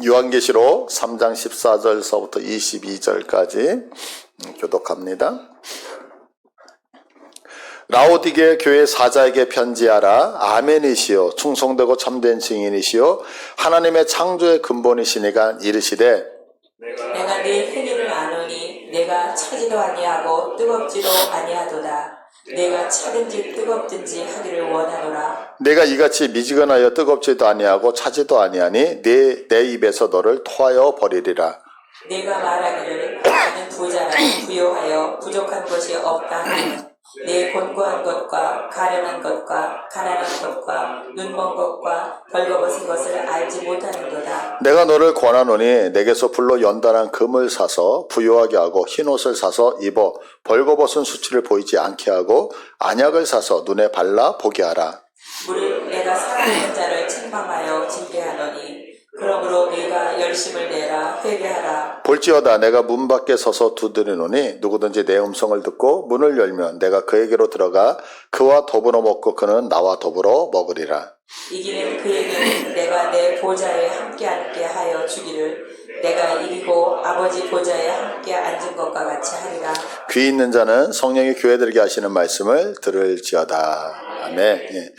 요한계시록 3장 14절서부터 22절까지 교독합니다. 라오디게 교회 사자에게 편지하라. 아멘이시요 충성되고 참된 증인이시요 하나님의 창조의 근본이시니가 이르시되 내가 네 행위를 아노니 내가 차지도 아니하고 뜨겁지도 아니하도다. 내가 차든지 뜨겁든지 하기를 원하노라. 내가 이같이 미지근하여 뜨겁지도 아니하고 차지도 아니하니 내 입에서 너를 토하여 버리리라. 내가 말하기를 나는 부자라 부요하여 부족한 것이 없다 하면 내 곤고한 것과 가련한 것과 가난한 것과 눈먼 것과 벌거벗은 것을 알지 못하는도다. 내가 너를 권하노니 내게서 불로 연단한 금을 사서 부요하게 하고 흰옷을 사서 입어 벌거벗은 수치를 보이지 않게 하고 안약을 사서 눈에 발라 보게 하라. 무릇 내가 사랑하는 자를 책망하여 징계하노니 그러므로 네가 열심을 내라 회개하라. 볼지어다 내가 문 밖에 서서 두드리노니 누구든지 내 음성을 듣고 문을 열면 내가 그에게로 들어가 그와 더불어 먹고 그는 나와 더불어 먹으리라. 이기는 그에게는 내가 내 보좌에 함께 앉게 하여 주기를 내가 이기고 아버지 보좌에 함께 앉은 것과 같이 하리라. 귀 있는 자는 성령이 교회들에게 하시는 말씀을 들을지어다. 아멘. 예.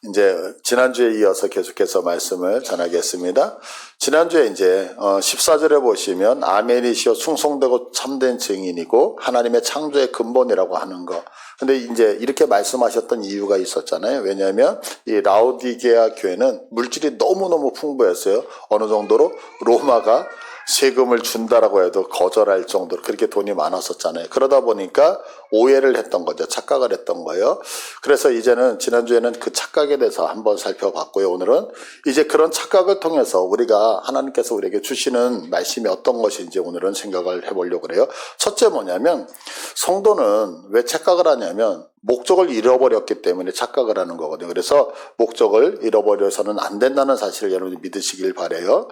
이제 지난주에 이어서 계속해서 말씀을 전하겠습니다. 지난주에 이제 14절에 보시면 아멘이시여 충성되고 참된 증인이고 하나님의 창조의 근본이라고 하는 거. 근데 이제 이렇게 말씀하셨던 이유가 있었잖아요. 왜냐하면 이 라오디게아 교회는 물질이 너무너무 풍부했어요. 어느 정도로 로마가 세금을 준다라고 해도 거절할 정도로 그렇게 돈이 많았었잖아요. 그러다 보니까 오해를 했던 거죠. 착각을 했던 거예요. 그래서 이제는 지난주에는 그 착각에 대해서 한번 살펴봤고요. 오늘은 이제 그런 착각을 통해서 우리가 하나님께서 우리에게 주시는 말씀이 어떤 것인지 오늘은 생각을 해보려고 그래요. 첫째 뭐냐면 성도는 왜 착각을 하냐면 목적을 잃어버렸기 때문에 착각을 하는 거거든요. 그래서 목적을 잃어버려서는 안 된다는 사실을 여러분이 믿으시길 바라요.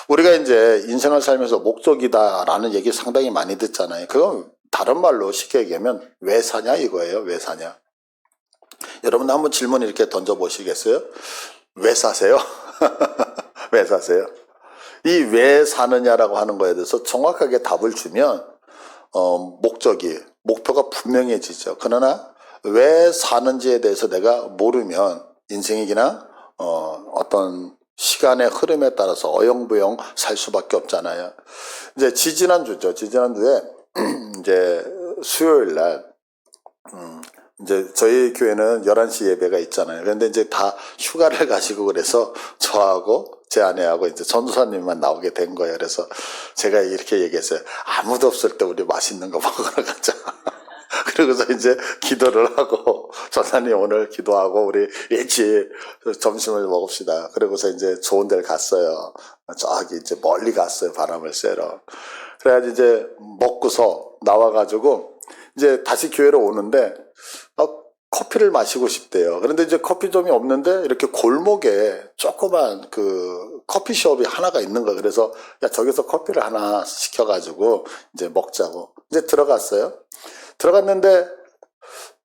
우리가 이제 인생을 살면서 목적이다라는 얘기 상당히 많이 듣잖아요. 그건 다른 말로 쉽게 얘기하면 왜 사냐 이거예요. 왜 사냐. 여러분 한번 질문 이렇게 던져보시겠어요? 왜 사세요? 왜 사세요? 이 왜 사느냐라고 하는 거에 대해서 정확하게 답을 주면 목표가 분명해지죠. 그러나 왜 사는지에 대해서 내가 모르면 인생이 그냥 어떤 시간의 흐름에 따라서 어영부영 살 수밖에 없잖아요. 이제 지지난주에 이제 수요일 날 이제 저희 교회는 11시 예배가 있잖아요. 그런데 이제 다 휴가를 가시고 그래서 저하고 제 아내하고 이제 전도사님만 나오게 된 거예요. 그래서 제가 이렇게 얘기했어요. 아무도 없을 때 우리 맛있는 거 먹으러 가자. 그러고서 이제 기도를 하고 전사님 오늘 기도하고 우리 일찍 점심을 먹읍시다. 그러고서 이제 좋은 데를 갔어요. 저기 이제 멀리 갔어요. 바람을 쐬러. 그래가지고 이제 먹고서 나와가지고 이제 다시 교회로 오는데 커피를 마시고 싶대요. 그런데 이제 커피점이 없는데 이렇게 골목에 조그만 그 커피숍이 하나가 있는 거예요. 그래서 야 저기서 커피를 하나 시켜가지고 이제 먹자고 이제 들어갔어요. 들어갔는데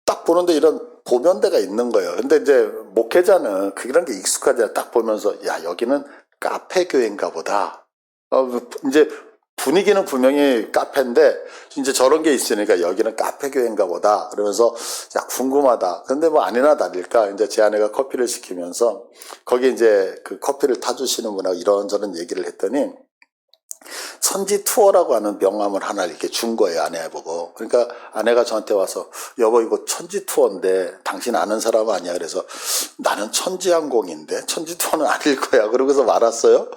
딱 보는데 이런 보면대가 있는 거예요. 근데 이제 목회자는 그런 게 익숙하지 딱 보면서 야 여기는 카페 교회인가 보다. 이제 분위기는 분명히 카페인데 이제 저런 게 있으니까 여기는 카페 교회인가 보다. 그러면서 야 궁금하다. 근데 뭐 아니나 다를까 이제 제 아내가 커피를 시키면서 거기 이제 그 커피를 타주시는 분하고 이런저런 얘기를 했더니 천지 투어라고 하는 명함을 하나 이렇게 준 거예요. 아내 보고. 그러니까 아내가 저한테 와서 여보 이거 천지 투어인데 당신 아는 사람 아니야? 그래서 나는 천지항공인데 천지 투어는 아닐 거야. 그러고서 말았어요.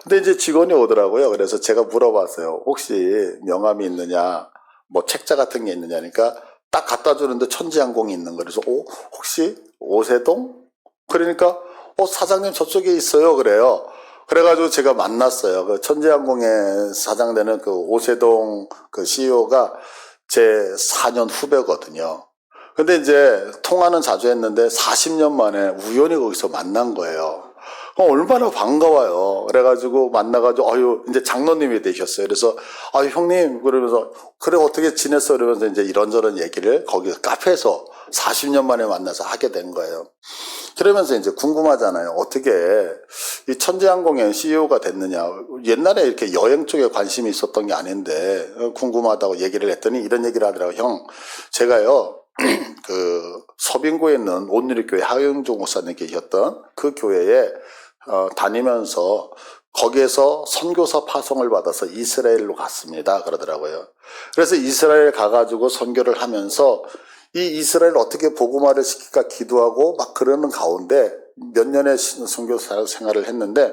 근데 이제 직원이 오더라고요. 그래서 제가 물어봤어요. 혹시 명함이 있느냐 뭐 책자 같은 게 있느냐 하니까 딱 갖다 주는데 천지항공이 있는 거예요. 그래서 혹시 오세동? 그러니까 사장님 저쪽에 있어요. 그래요. 그래가지고 제가 만났어요. 그 천지항공의 사장되는 그 오세동 그 CEO가 제 4년 후배거든요. 근데 이제 통화는 자주 했는데 40년 만에 우연히 거기서 만난 거예요. 얼마나 반가워요. 그래가지고 만나가지고 이제 장로님이 되셨어요. 그래서 형님 그러면서 그래 어떻게 지냈어? 그러면서 이제 이런저런 얘기를 거기서 카페에서 40년 만에 만나서 하게 된 거예요. 그러면서 이제 궁금하잖아요. 어떻게 이 천재항공의 CEO가 됐느냐. 옛날에 이렇게 여행 쪽에 관심이 있었던 게 아닌데 궁금하다고 얘기를 했더니 이런 얘기를 하더라고요. 형, 제가요, 그 서빙구에 있는 온누리교회 하영종 목사님 계셨던 그 교회에 다니면서 거기에서 선교사 파송을 받아서 이스라엘로 갔습니다. 그러더라고요. 그래서 이스라엘 가가지고 선교를 하면서 이 이스라엘 어떻게 복음화를 시킬까 기도하고 막 그러는 가운데 몇 년의 선교사 생활을 했는데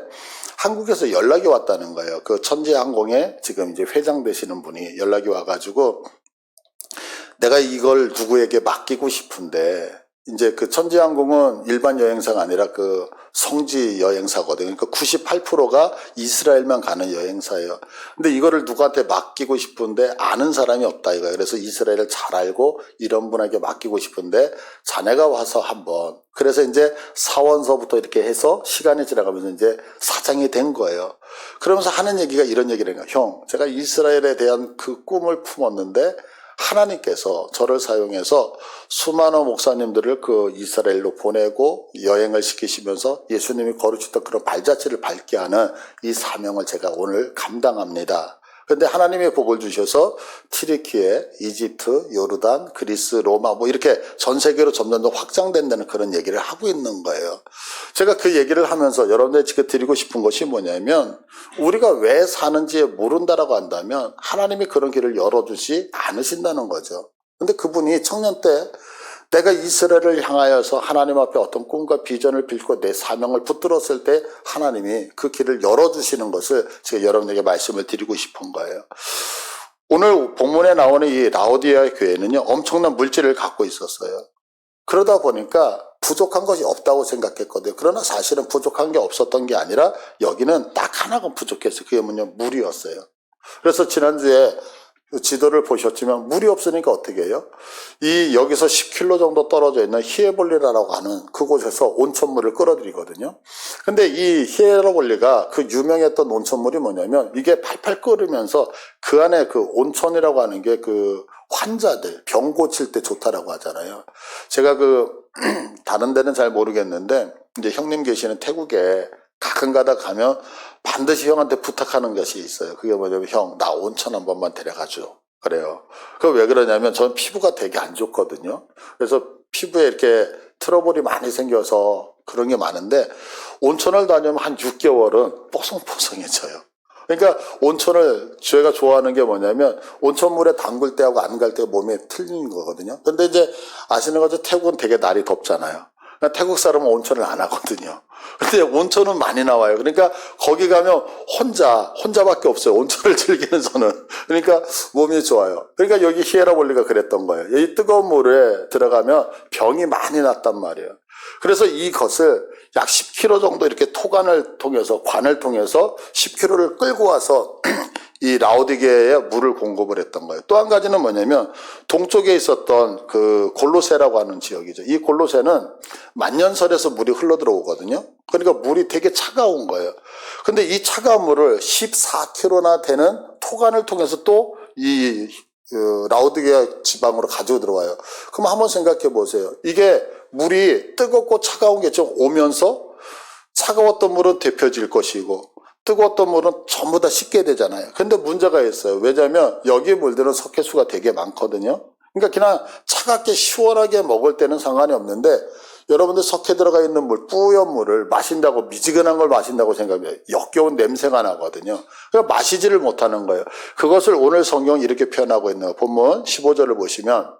한국에서 연락이 왔다는 거예요. 그 천재항공에 지금 이제 회장 되시는 분이 연락이 와가지고 내가 이걸 누구에게 맡기고 싶은데 이제 그 천재항공은 일반 여행사가 아니라 그 성지 여행사거든요. 그러니까 98%가 이스라엘만 가는 여행사예요. 근데 이거를 누구한테 맡기고 싶은데 아는 사람이 없다 이거예요. 그래서 이스라엘을 잘 알고 이런 분에게 맡기고 싶은데 자네가 와서 한번. 그래서 이제 사원서부터 이렇게 해서 시간이 지나가면서 이제 사장이 된 거예요. 그러면서 하는 얘기가 이런 얘기를 해요. 형, 제가 이스라엘에 대한 그 꿈을 품었는데 하나님께서 저를 사용해서 수많은 목사님들을 그 이스라엘로 보내고 여행을 시키시면서 예수님이 걸으셨던 그런 발자취를 밟게 하는 이 사명을 제가 오늘 감당합니다. 그런데 하나님의 복을 주셔서 튀르키예, 이집트, 요르단, 그리스, 로마 뭐 이렇게 전 세계로 점점 더 확장된다는 그런 얘기를 하고 있는 거예요. 제가 그 얘기를 하면서 여러분들에게 드리고 싶은 것이 뭐냐면 우리가 왜 사는지 모른다라고 한다면 하나님이 그런 길을 열어주지 않으신다는 거죠. 근데 그분이 청년 때 내가 이스라엘을 향하여서 하나님 앞에 어떤 꿈과 비전을 빌고 내 사명을 붙들었을 때 하나님이 그 길을 열어주시는 것을 제가 여러분에게 말씀을 드리고 싶은 거예요. 오늘 본문에 나오는 이 라오디아 교회는요, 엄청난 물질을 갖고 있었어요. 그러다 보니까 부족한 것이 없다고 생각했거든요. 그러나 사실은 부족한 게 없었던 게 아니라 여기는 딱 하나가 부족했어요. 그게 뭐냐, 물이었어요. 그래서 지난주에 지도를 보셨지만 물이 없으니까 어떻게 해요? 이 여기서 10km 정도 떨어져 있는 히에볼리라라고 하는 그곳에서 온천물을 끌어들이거든요. 근데 이 히에볼리가 그 유명했던 온천물이 뭐냐면 이게 팔팔 끓으면서 그 안에 그 온천이라고 하는 게 그 환자들 병 고칠 때 좋다라고 하잖아요. 제가 그 다른 데는 잘 모르겠는데 이제 형님 계시는 태국에 가끔 가다 가면 반드시 형한테 부탁하는 것이 있어요. 그게 뭐냐면 형, 나 온천 한 번만 데려가줘. 그래요. 그 왜 그러냐면 저는 피부가 되게 안 좋거든요. 그래서 피부에 이렇게 트러블이 많이 생겨서 그런 게 많은데 온천을 다니면 한 6개월은 뽀송뽀송해져요. 그러니까 온천을 제가 좋아하는 게 뭐냐면 온천물에 담글 때하고 안 갈 때 몸에 틀리는 거거든요. 근데 이제 아시는 것처럼 태국은 되게 날이 덥잖아요. 그러니까 태국 사람은 온천을 안 하거든요. 근데 온천은 많이 나와요. 그러니까 거기 가면 혼자밖에 없어요. 온천을 즐기는 저는. 그러니까 몸이 좋아요. 그러니까 여기 히에라볼리가 그랬던 거예요. 이 뜨거운 물에 들어가면 병이 많이 났단 말이에요. 그래서 이것을 약 10km 정도 이렇게 관을 통해서 10km를 끌고 와서 이 라오디게에 물을 공급을 했던 거예요. 또 한 가지는 뭐냐면 동쪽에 있었던 그 골로새라고 하는 지역이죠. 이 골로새는 만년설에서 물이 흘러 들어오거든요. 그러니까 물이 되게 차가운 거예요. 근데 이 차가운 물을 14km나 되는 토관을 통해서 또 이 라오디게 지방으로 가지고 들어와요. 그럼 한번 생각해 보세요. 이게 물이 뜨겁고 차가운 게 좀 오면서 차가웠던 물은 데펴질 것이고 뜨거웠던 물은 전부 다 식게 되잖아요. 근데 문제가 있어요. 왜냐하면 여기 물들은 석회수가 되게 많거든요. 그러니까 그냥 차갑게 시원하게 먹을 때는 상관이 없는데 여러분들 석회 들어가 있는 물, 뿌연 물을 마신다고 미지근한 걸 마신다고 생각해요. 역겨운 냄새가 나거든요. 그러니까 마시지를 못하는 거예요. 그것을 오늘 성경이 이렇게 표현하고 있는 거예요. 본문 15절을 보시면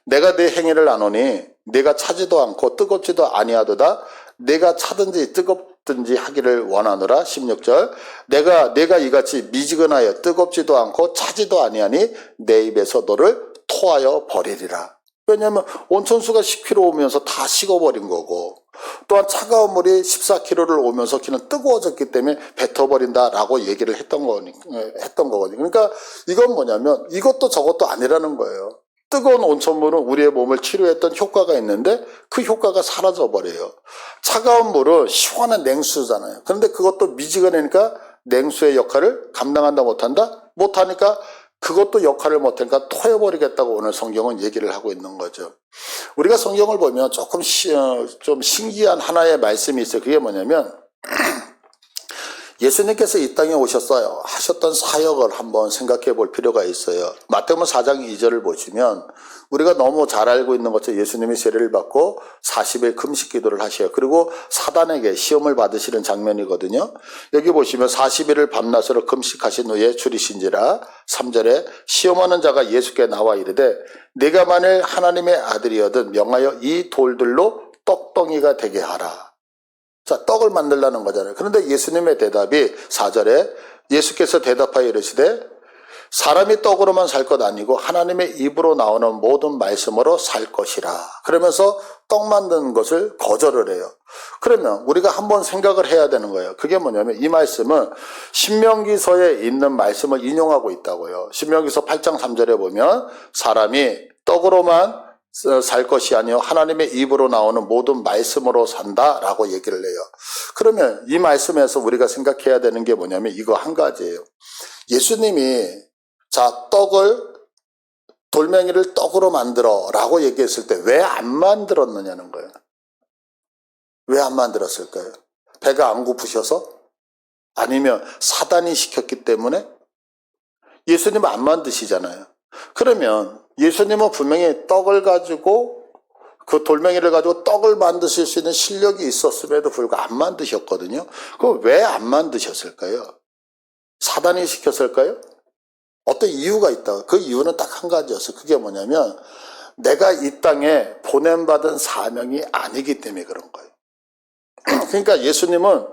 내가 네 행위를 아노니 내가 차지도 않고 뜨겁지도 아니하도다. 내가 차든지 뜨겁든지 하기를 원하노라. 16절 내가 이같이 미지근하여 뜨겁지도 않고 차지도 아니하니 내 입에서 너를 토하여 버리리라. 왜냐하면 온천수가 10km 오면서 다 식어버린 거고 또한 차가운 물이 14km를 오면서 그냥 뜨거워졌기 때문에 뱉어버린다라고 얘기를 했던 거거든요. 그러니까 이건 뭐냐면 이것도 저것도 아니라는 거예요. 뜨거운 온천물은 우리의 몸을 치료했던 효과가 있는데 그 효과가 사라져버려요. 차가운 물은 시원한 냉수잖아요. 그런데 그것도 미지근하니까 냉수의 역할을 감당한다 못한다? 못하니까 그것도 역할을 못하니까 토해버리겠다고 오늘 성경은 얘기를 하고 있는 거죠. 우리가 성경을 보면 좀 신기한 하나의 말씀이 있어요. 그게 뭐냐면 예수님께서 이 땅에 오셨어요. 하셨던 사역을 한번 생각해 볼 필요가 있어요. 마태복음 4장 2절을 보시면 우리가 너무 잘 알고 있는 것처럼 예수님이 세례를 받고 40일 금식 기도를 하셔요. 그리고 사단에게 시험을 받으시는 장면이거든요. 여기 보시면 40일을 밤낮으로 금식하신 후에 줄이신지라 3절에 시험하는 자가 예수께 나와 이르되 네가 만일 하나님의 아들이거든 명하여 이 돌들로 떡덩이가 되게 하라. 자, 떡을 만들라는 거잖아요. 그런데 예수님의 대답이 4절에 예수께서 대답하여 이르시되 사람이 떡으로만 살 것 아니고 하나님의 입으로 나오는 모든 말씀으로 살 것이라. 그러면서 떡 만드는 것을 거절을 해요. 그러면 우리가 한번 생각을 해야 되는 거예요. 그게 뭐냐면 이 말씀은 신명기서에 있는 말씀을 인용하고 있다고요. 신명기서 8장 3절에 보면 사람이 떡으로만 살 것이 아니요 하나님의 입으로 나오는 모든 말씀으로 산다라고 얘기를 해요. 그러면 이 말씀에서 우리가 생각해야 되는 게 뭐냐면 이거 한 가지예요. 예수님이 자 돌멩이를 떡으로 만들어 라고 얘기했을 때 왜 안 만들었느냐는 거예요. 왜 안 만들었을까요? 배가 안 고프셔서? 아니면 사단이 시켰기 때문에? 예수님은 안 만드시잖아요. 그러면 예수님은 분명히 떡을 가지고 그 돌멩이를 가지고 떡을 만드실 수 있는 실력이 있었음에도 불구하고 안 만드셨거든요. 그럼 왜 안 만드셨을까요? 사단이 시켰을까요? 어떤 이유가 있다. 그 이유는 딱 한 가지였어요. 그게 뭐냐면 내가 이 땅에 보냄받은 사명이 아니기 때문에 그런 거예요. 그러니까 예수님은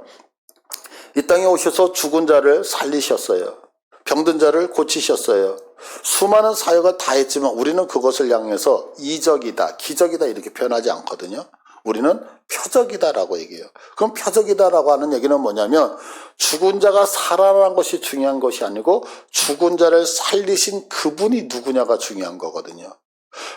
이 땅에 오셔서 죽은 자를 살리셨어요. 병든 자를 고치셨어요. 수많은 사역을 다 했지만 우리는 그것을 향해서 이적이다, 기적이다 이렇게 표현하지 않거든요. 우리는 표적이다라고 얘기해요. 그럼 표적이다라고 하는 얘기는 뭐냐면 죽은 자가 살아난 것이 중요한 것이 아니고 죽은 자를 살리신 그분이 누구냐가 중요한 거거든요.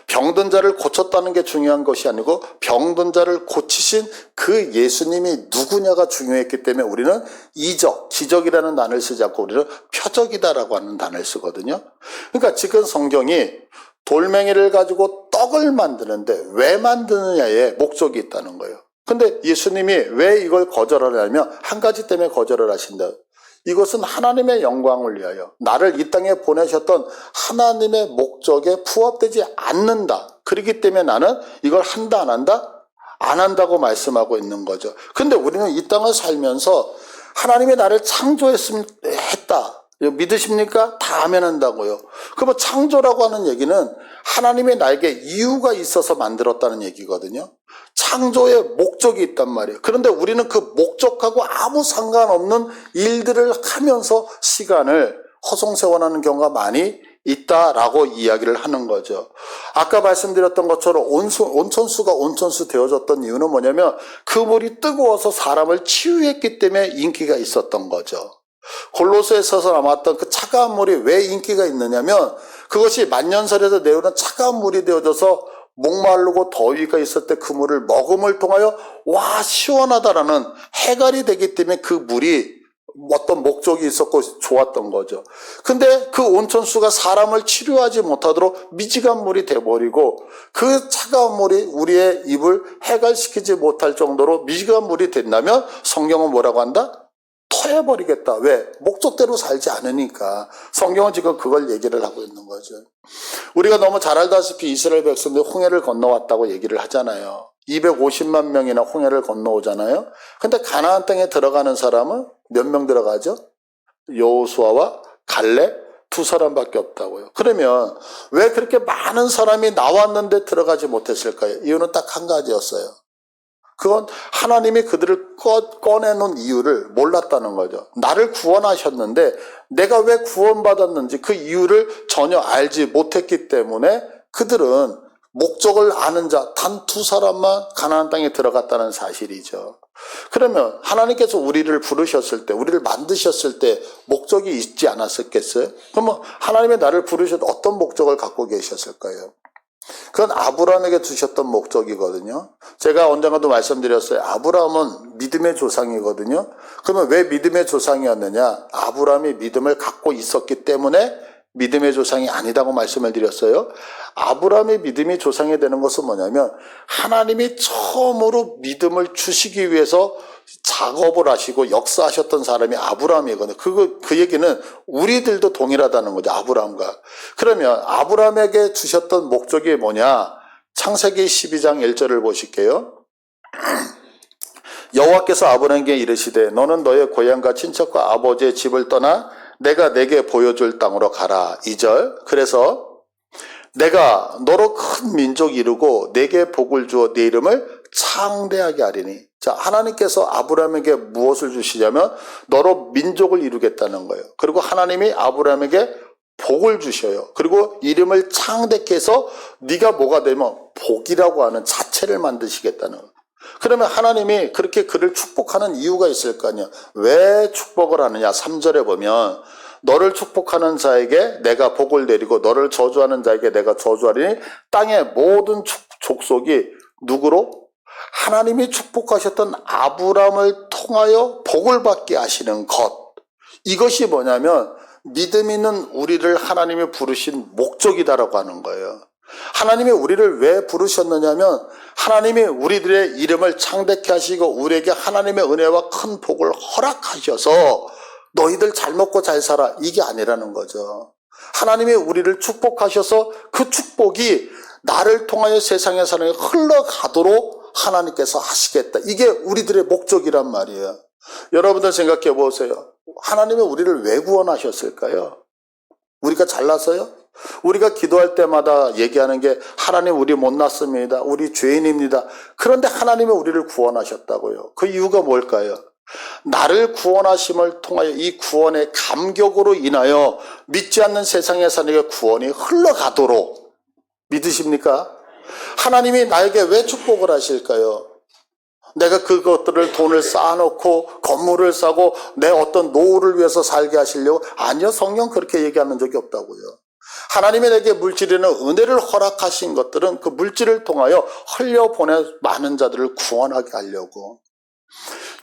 병든 자를 고쳤다는 게 중요한 것이 아니고 병든 자를 고치신 그 예수님이 누구냐가 중요했기 때문에 우리는 이적, 기적이라는 단어를 쓰지 않고 우리는 표적이다라고 하는 단어를 쓰거든요. 그러니까 지금 성경이 돌멩이를 가지고 떡을 만드는데 왜 만드느냐에 목적이 있다는 거예요. 근데 예수님이 왜 이걸 거절하냐면 한 가지 때문에 거절을 하신다. 이것은 하나님의 영광을 위하여 나를 이 땅에 보내셨던 하나님의 목적에 부합되지 않는다. 그렇기 때문에 나는 이걸 한다 안 한다? 안 한다고 말씀하고 있는 거죠. 근데 우리는 이 땅을 살면서 하나님이 나를 했다. 믿으십니까? 다 아멘 한다고요. 그러면 창조라고 하는 얘기는 하나님이 나에게 이유가 있어서 만들었다는 얘기거든요. 창조의 목적이 있단 말이에요. 그런데 우리는 그 목적하고 아무 상관없는 일들을 하면서 시간을 허송세월하는 경우가 많이 있다라고 이야기를 하는 거죠. 아까 말씀드렸던 것처럼 온천수가 온천수 되어졌던 이유는 뭐냐면 그 물이 뜨거워서 사람을 치유했기 때문에 인기가 있었던 거죠. 골로새에서 남았던 그 차가운 물이 왜 인기가 있느냐면 그것이 만년설에서 내오는 차가운 물이 되어져서 목마르고 더위가 있을 때 그 물을 먹음을 통하여 와 시원하다라는 해갈이 되기 때문에 그 물이 어떤 목적이 있었고 좋았던 거죠. 근데 그 온천수가 사람을 치료하지 못하도록 미지간 물이 돼버리고 그 차가운 물이 우리의 입을 해갈시키지 못할 정도로 미지간 물이 된다면 성경은 뭐라고 한다? 터여버리겠다. 왜? 목적대로 살지 않으니까. 성경은 지금 그걸 얘기를 하고 있는 거죠. 우리가 너무 잘 알다시피 이스라엘 백성들이 홍해를 건너왔다고 얘기를 하잖아요. 250만 명이나 홍해를 건너오잖아요. 근데 가나안 땅에 들어가는 사람은 몇 명 들어가죠? 여호수아와 갈렙 두 사람밖에 없다고요. 그러면 왜 그렇게 많은 사람이 나왔는데 들어가지 못했을까요? 이유는 딱 한 가지였어요. 그건 하나님이 그들을 꺼내놓은 이유를 몰랐다는 거죠. 나를 구원하셨는데 내가 왜 구원받았는지 그 이유를 전혀 알지 못했기 때문에 그들은 목적을 아는 자 단 두 사람만 가나안 땅에 들어갔다는 사실이죠. 그러면 하나님께서 우리를 부르셨을 때, 우리를 만드셨을 때 목적이 있지 않았었겠어요? 그러면 하나님이 나를 부르셨을 때 어떤 목적을 갖고 계셨을까요? 그건 아브라함에게 주셨던 목적이거든요. 제가 언젠가도 말씀드렸어요. 아브라함은 믿음의 조상이거든요. 그러면 왜 믿음의 조상이었느냐? 아브라함이 믿음을 갖고 있었기 때문에 믿음의 조상이 아니다고 말씀을 드렸어요. 아브라함의 믿음이 조상이 되는 것은 뭐냐면 하나님이 처음으로 믿음을 주시기 위해서 작업을 하시고 역사하셨던 사람이 아브라함이거든요. 그 얘기는 우리들도 동일하다는 거죠. 아브라함과. 그러면 아브라함에게 주셨던 목적이 뭐냐? 창세기 12장 1절을 보실게요. 여호와께서 아브라함에게 이르시되 너는 너의 고향과 친척과 아버지의 집을 떠나 내가 내게 보여줄 땅으로 가라. 2절. 그래서 내가 너로 큰 민족이 이루고 내게 복을 주어 네 이름을 창대하게 하리니. 자, 하나님께서 아브라함에게 무엇을 주시냐면 너로 민족을 이루겠다는 거예요. 그리고 하나님이 아브라함에게 복을 주셔요. 그리고 이름을 창대케 해서 네가 뭐가 되면 복이라고 하는 자체를 만드시겠다는 거예요. 그러면 하나님이 그렇게 그를 축복하는 이유가 있을 거 아니야. 왜 축복을 하느냐? 3절에 보면 너를 축복하는 자에게 내가 복을 내리고 너를 저주하는 자에게 내가 저주하리니 땅의 모든 족속이 누구로? 하나님이 축복하셨던 아브라함을 통하여 복을 받게 하시는 것. 이것이 뭐냐면 믿음 있는 우리를 하나님이 부르신 목적이다라고 하는 거예요. 하나님이 우리를 왜 부르셨느냐면 하나님이 우리들의 이름을 창대케 하시고 우리에게 하나님의 은혜와 큰 복을 허락하셔서 너희들 잘 먹고 잘 살아, 이게 아니라는 거죠. 하나님이 우리를 축복하셔서 그 축복이 나를 통하여 세상에 사는 흘러가도록 하나님께서 하시겠다. 이게 우리들의 목적이란 말이에요. 여러분들 생각해 보세요. 하나님이 우리를 왜 구원하셨을까요? 우리가 잘나서요? 우리가 기도할 때마다 얘기하는 게 하나님 우리 못났습니다. 우리 죄인입니다. 그런데 하나님이 우리를 구원하셨다고요. 그 이유가 뭘까요? 나를 구원하심을 통하여 이 구원의 감격으로 인하여 믿지 않는 세상에 사는 구원이 흘러가도록. 믿으십니까? 하나님이 나에게 왜 축복을 하실까요? 내가 그것들을 돈을 쌓아놓고 건물을 사고 내 어떤 노후를 위해서 살게 하시려고? 아니요, 성경 그렇게 얘기하는 적이 없다고요. 하나님이 내게 물질이나 은혜를 허락하신 것들은 그 물질을 통하여 흘려보내 많은 자들을 구원하게 하려고.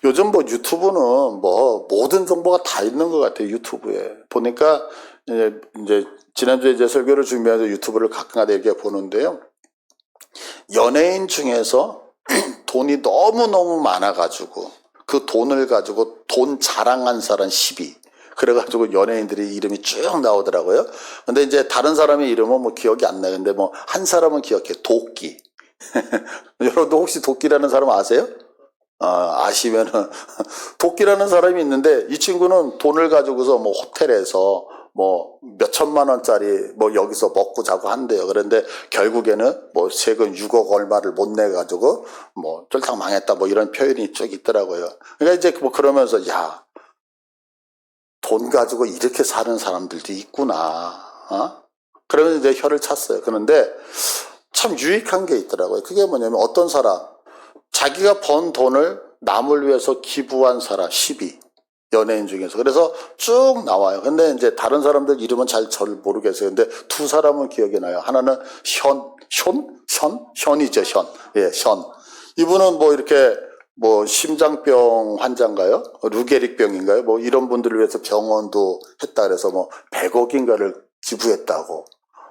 요즘 뭐 유튜브는 뭐 모든 정보가 다 있는 것 같아요. 유튜브에 보니까 이제 지난주에 이제 설교를 준비해서 유튜브를 가끔가다 이렇게 보는데요. 연예인 중에서 돈이 너무너무 많아가지고 그 돈을 가지고 돈 자랑한 사람 10위. 그래가지고 연예인들이 이름이 쭉 나오더라고요. 근데 이제 다른 사람의 이름은 뭐 기억이 안 나요. 근데 뭐 한 사람은 기억해. 도끼. 여러분도 혹시 도끼라는 사람 아세요? 아시면은 도끼라는 사람이 있는데 이 친구는 돈을 가지고서 뭐 호텔에서 뭐 몇천만 원짜리 뭐 여기서 먹고 자고 한대요. 그런데 결국에는 뭐 세금 6억 얼마를 못 내가지고 뭐 쫄딱 망했다 뭐 이런 표현이 쭉 있더라고요. 그러니까 이제 뭐 그러면서 야, 돈 가지고 이렇게 사는 사람들도 있구나. 그러면 이제 혀를 찼어요. 그런데 참 유익한 게 있더라고요. 그게 뭐냐면 어떤 사람 자기가 번 돈을 남을 위해서 기부한 사람 10위. 연예인 중에서. 그래서 쭉 나와요. 근데 이제 다른 사람들 이름은 잘 모르겠어요. 근데 두 사람은 기억이 나요. 하나는 현이죠, 현. 예, 현. 이분은 뭐 이렇게 뭐 심장병 환자인가요? 루게릭병인가요? 뭐 이런 분들을 위해서 병원도 했다 그래서 뭐 100억인가를 기부했다고.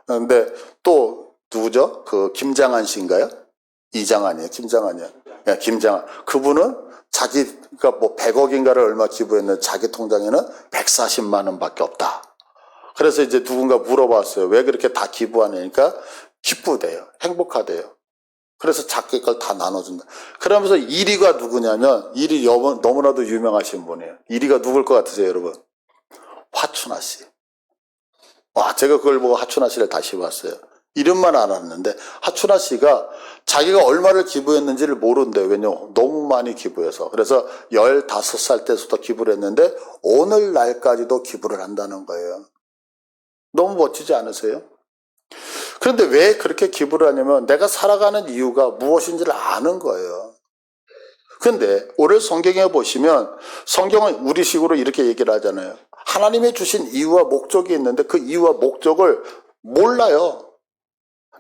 근데 또 누구죠? 그 김장한 씨인가요? 이장한이에요. 김장한이요. 예, 김장한. 그분은 자기가 뭐 100억인가를 얼마 기부했는데 자기 통장에는 140만 원밖에 없다. 그래서 이제 누군가 물어봤어요. 왜 그렇게 다 기부하냐니까 기쁘대요. 행복하대요. 그래서 자기 걸 다 나눠준다. 그러면서 1위가 누구냐면 1위 너무나도 유명하신 분이에요. 1위가 누굴 것 같으세요, 여러분? 화춘하 씨. 와, 제가 그걸 보고 화춘하 씨를 다시 봤어요. 이름만 알았는데 하춘하 씨가 자기가 얼마를 기부했는지를 모른대요. 왜냐면 너무 많이 기부해서. 그래서 15살 때부터 기부를 했는데 오늘날까지도 기부를 한다는 거예요. 너무 멋지지 않으세요? 그런데 왜 그렇게 기부를 하냐면 내가 살아가는 이유가 무엇인지를 아는 거예요. 그런데 오늘 성경에 보시면 성경은 우리식으로 이렇게 얘기를 하잖아요. 하나님이 주신 이유와 목적이 있는데 그 이유와 목적을 몰라요.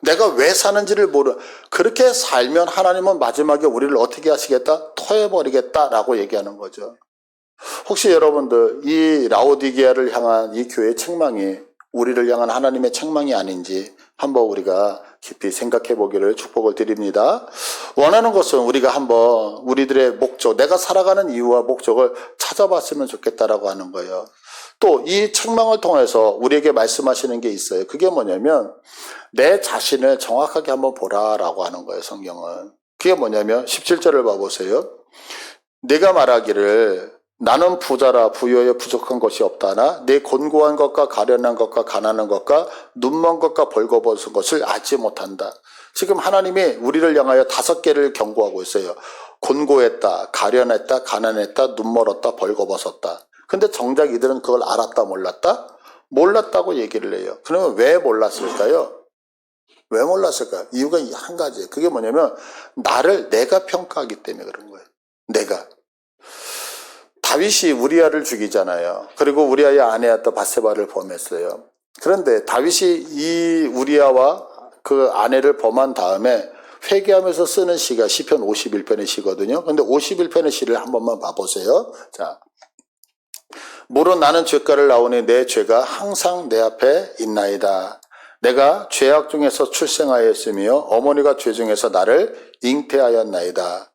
내가 왜 사는지를 모르. 그렇게 살면 하나님은 마지막에 우리를 어떻게 하시겠다? 토해버리겠다라고 얘기하는 거죠. 혹시 여러분들 이 라오디게아를 향한 이 교회의 책망이 우리를 향한 하나님의 책망이 아닌지 한번 우리가 깊이 생각해 보기를 축복을 드립니다. 원하는 것은 우리가 한번 우리들의 목적, 내가 살아가는 이유와 목적을 찾아봤으면 좋겠다라고 하는 거예요. 또 이 책망을 통해서 우리에게 말씀하시는 게 있어요. 그게 뭐냐면 내 자신을 정확하게 한번 보라라고 하는 거예요, 성경은. 그게 뭐냐면 17절을 봐보세요. 내가 말하기를 나는 부자라 부여에 부족한 것이 없다나 내 곤고한 것과 가련한 것과 가난한 것과 눈먼 것과 벌거벗은 것을 알지 못한다. 지금 하나님이 우리를 향하여 5개를 경고하고 있어요. 곤고했다, 가련했다, 가난했다, 눈멀었다, 벌거벗었다. 근데 정작 이들은 그걸 알았다, 몰랐다? 몰랐다고 얘기를 해요. 그러면 왜 몰랐을까요? 왜 몰랐을까요? 이유가 한 가지예요. 그게 뭐냐면 내가 평가하기 때문에 그런 거예요. 내가. 다윗이 우리아를 죽이잖아요. 그리고 우리아의 아내였던 바세바를 범했어요. 그런데 다윗이 이 우리아와 그 아내를 범한 다음에 회개하면서 쓰는 시가 시편 51편의 시거든요. 근데 51편의 시를 한 번만 봐보세요. 자, 무릇 나는 죄가를 나오니 내 죄가 항상 내 앞에 있나이다. 내가 죄악 중에서 출생하였으며 어머니가 죄 중에서 나를 잉태하였나이다.